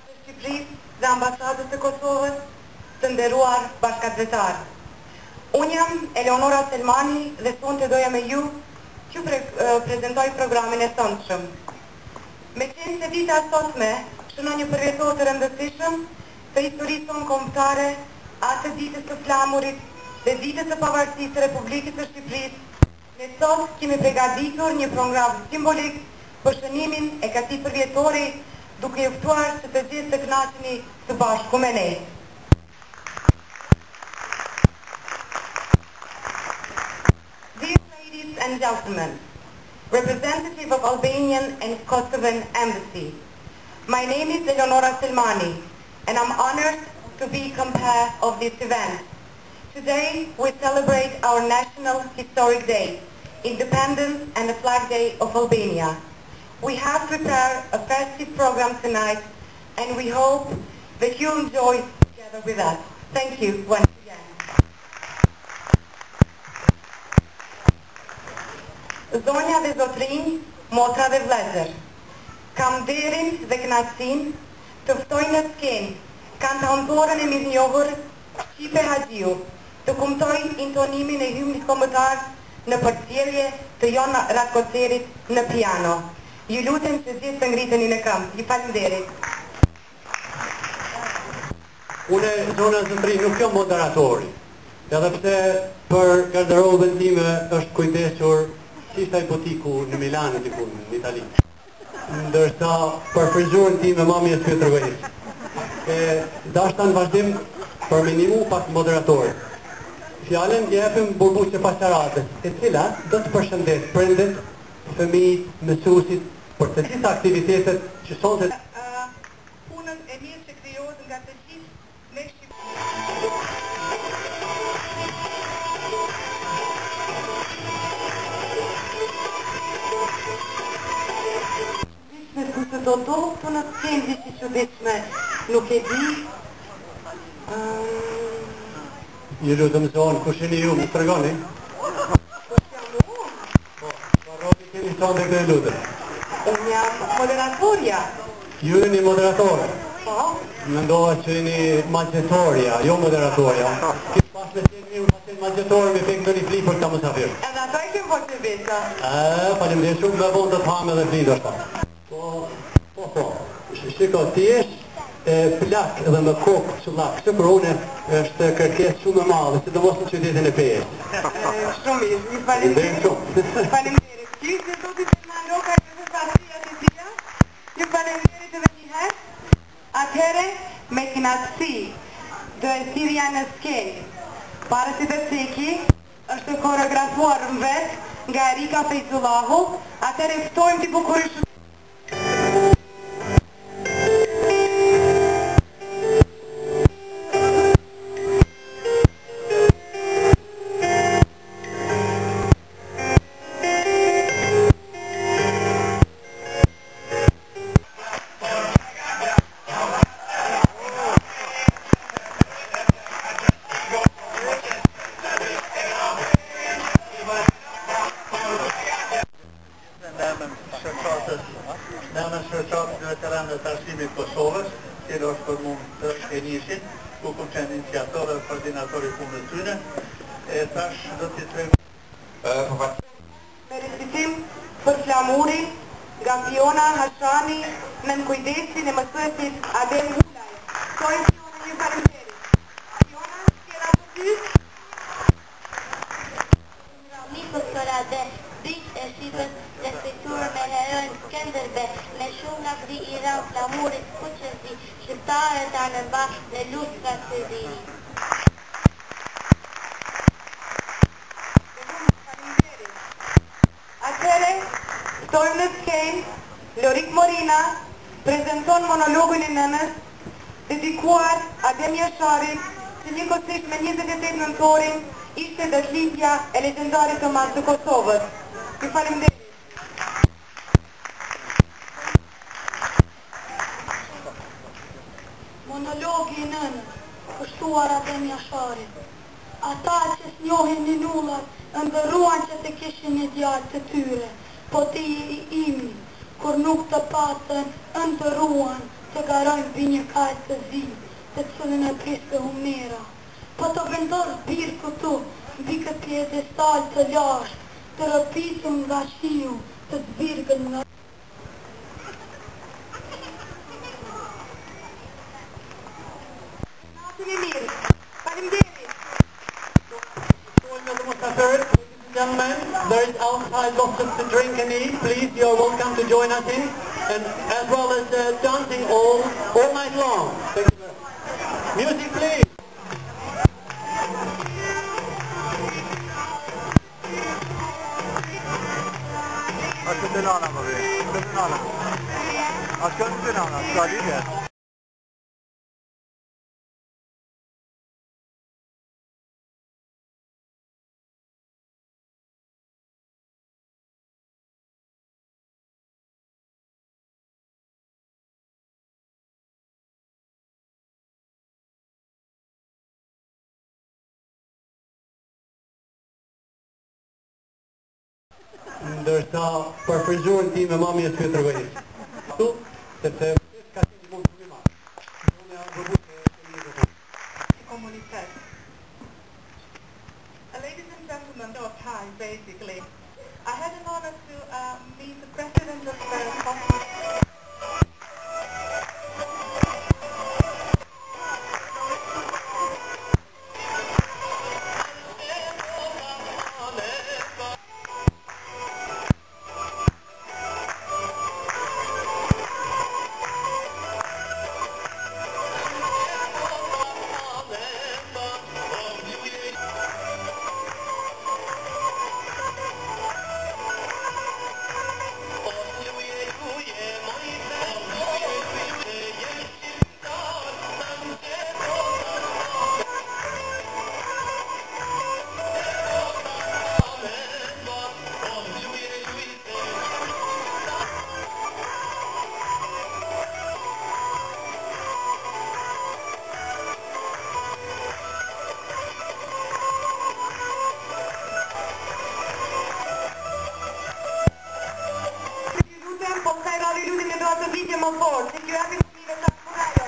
të Shqipërisë dhe ambasadës të Kosovës, të nderuar bashkëdhetar. Unë jam Eleonora Selmani dhe sonte doja me ju që prezentoj programin e sonshëm. Me qenë se dita sotme shënon një përjetor të rëndësishëm të historisë tonë kombëtare, atë ditës së flamurit dhe ditës së pavarësisë së Republikës së Shqipërisë, ne sot kemi përgatitur një program simbolik për shënimin e këtij përjetori, duke ju ftuar që të gjithë të kënaqeni së bashku me ne. Ladies and gentlemen, representative of Albanian and Kosovan Embassy, my name is Eleonora Selmani, and I'm honored to be compare of this event. Today, we celebrate our national historic day, Independence and the Flag Day of Albania. We have prepared a festive program tonight, and we hope that you enjoy together with us. Thank you once again. Zonja dhe zotrinj, motra dhe vëllezër, kam nderin dhe kënaqësinë të ftoj në skenë kantatorën e mirënjohur Shqipe Haxhiu, të kumtoj intonimin e hymnit kombëtar në përcjellje të Jon Ratkocerit në piano. Ju lutem që gjithë të ngriteni në këmbë. Ju falenderit. Unë, zona zotrinj, nuk jam moderatori, edhe pse për garderobën time është kujdesur ishta i botiku në Milano të punë, në Itali. Ndërsa për frizurën ti me mami e s'pjë tërgojisë. Dashta në vazhdim për minimu pak moderatorë. Fjallën jepim burbuqe pasharatës, e cila do të përshëndet prindet, fëmijët, mësuesit, për të gjitha aktivitetet që sonte... Punën e mirë që krijohet nga të gjithë me se do të në të kemë gjithë që qëdeshme, nuk e di. Ju lutëm zonë, kushini ju, më të tërgoni? Po, roli kemi sonë dhe këtë lutëm. Unë jam moderatorja. Ju e një moderatorë? Po. Më ndoha që një magjetorja, jo moderatorja. Këtë pas me qenë një pasin magjetorë me pekë në një fli për ta mësafirë. Edhe ato e kemë vërë të veta. Falim dhe shumë me vonë të të hamë edhe fli do shta. Po, shiko, ti është plak dhe me kokë qëllak, që për une është kërkes shumë e madhe, si të mos në qytetin e pejës. Shumë ishë, një falenderit. Falenderit. Qysh dhe zotit e në roka e në pasia të tia, një falenderit edhe një herë. Atëhere, me knatësi, do e sirja në skenë. Pare si të ceki, është koreografuar në vetë nga Erika Fejzullahu, atëhere ftojmë t'i bukurishë. Kosovës, që është për mund të Enishin, ku kom qenë iniciatorë dhe koordinatori punës tyne, tash do t'i tregu. Me recitim për flamurin nga Fiona Hashani në kujdesin e mësuesit Adem Hulaj. Sojnë Fiona një falenderit. Fiona, tjera për ty? Mikës këra dhe bitë e Shqipës respekturë me herojnë Skenderbe, me shumë nga kri Iran, flamurit, kuqësi, shqiptare të anëmba dhe lutë nga të diri. Atëre, stojmë në skenë, Lorik Morina prezenton monologun e nënës, dedikuar Adem Jasharit, që njëkohësisht me 28 nëntorin ishte dëshlitja e legendarit të madh të Kosovës. Ju falenderoj. Monologi i nënës, kështuar Adem Jasharit. Ata që s'njohin një nullat, ndërruan që të kishin një djalë të tyre, po ti i imi, kur nuk të patën, ndërruan të garojnë për një kajtë të zi, të cilën e priske Humera. Po të vendosë birë këtu, mbi këtë pjedestal të lashtë, të rëpitur nga shiu, të zbirgën nga... Natën e mirë, faleminderit. Gentlemen, there is outside lots of to drink and eat. Please, you are welcome to join us in, and as well as dancing all night long. Thank you very much. Music, please. Aşkın dönana mı be? Aşkın dönana. Aşkın dönana. Söyleyeyim ya. Ndërsa për frizurën time mami e s'pje tërgojnë. Tu, sepse ka si një mund të më marë. Unë e arbërbut e një të Komunitet. Ladies and gentlemen, no time basically. I had an honor to meet the president of the më fort, se kjo japi fëmive të furajo.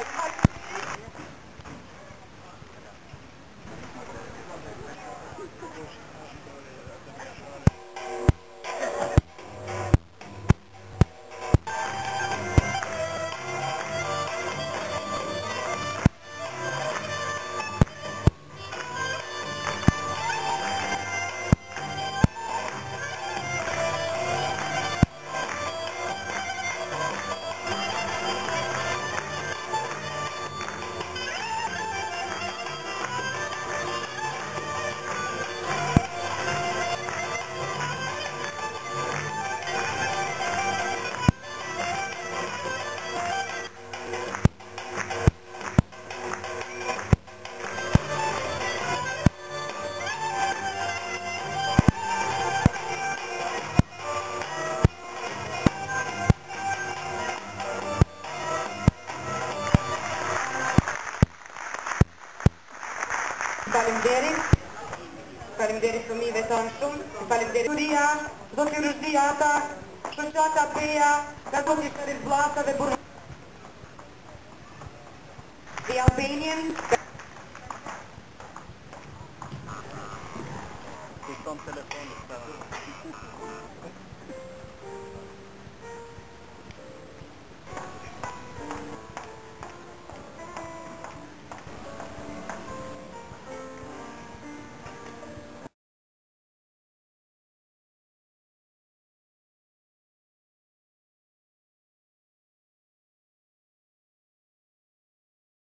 Faleminderit fëmijëve tonë shumë, faleminderit Turia, zoti Ruzdia ata, shoqata Peja, ka zoti Shërif Vllasa dhe burr. The Albanian Kuston telefonit.